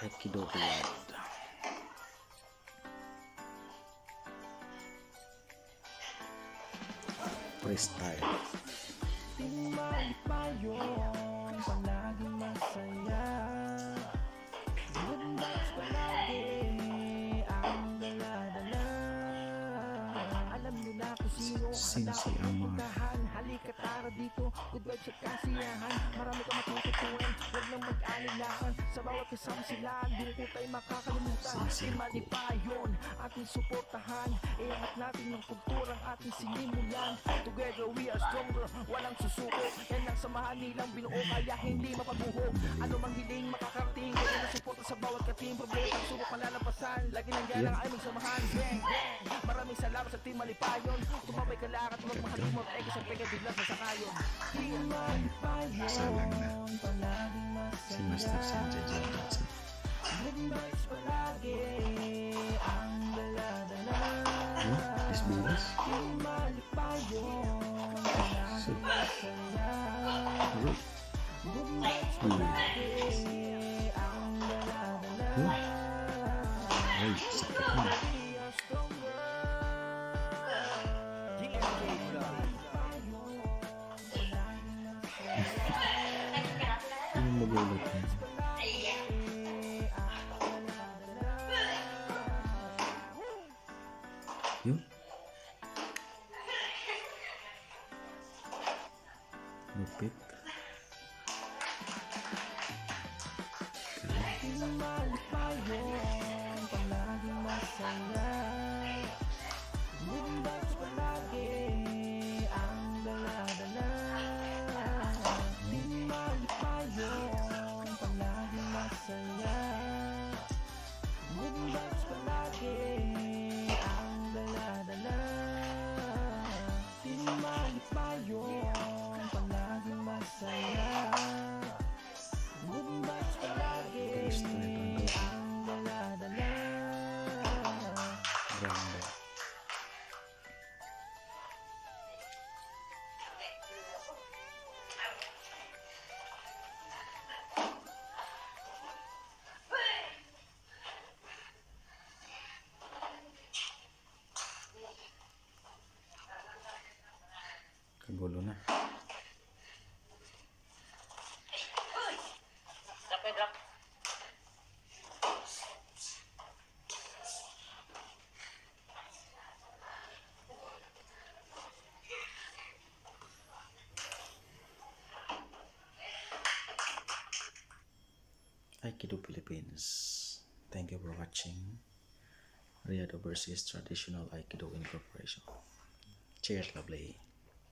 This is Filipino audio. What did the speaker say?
Aikido blood. Freestyle. Tinmalik pa yun, palaging masaya. Good vibes palagi, ang dala-dala. Alam nyo na kung sino Sinsi ang mga halika tara dito, good vibes at kasiyahan. Marami ka matututunan, huwag nang mag-alilahan. Sa bawat kasama sila, doon ko tayo makakalimutan. Tinmalik pa yun, ating suportahan. Iangat natin yung kulturang ating sinimulan. Together we are stronger, walang susuko. Yan ang samahan nilang binuo, kaya hindi mapabuho. Ano mang hiling makakarating, kaya na suporta sa bawat kating. Problema at subok malalampasan, lagi nang gana ay magsamahan. Gang, gang, maraming salamat sa Team Malipayon. Tumabay ka lakat, huwag makalimot, sa pagkabiglas na sakayon. Team Malipayon, palaging si Master Sanjay Johnson. good vibes palagi, ang dala-dala. SBS? Team Malipayon, palaging masaya. Good vibes palagi, ang dala-dala. Ay, sakit na. We are stronger. Ano magulat niya? Yun? Lupit. Tinmalik pa yun, palaging masaya. Good vibes palagi, ang dala-dala. Tinmalik pa yun, palaging masaya. Good vibes palagi, ang dala-dala. Tinmalik pa yun, palaging masaya. Good vibes palagi, ang dala-dala. Ganda. Kagulo na. Aikido Philippines. Thank you for watching Riyadh Overseas Traditional Aikido Incorporation. Cheers, lovely.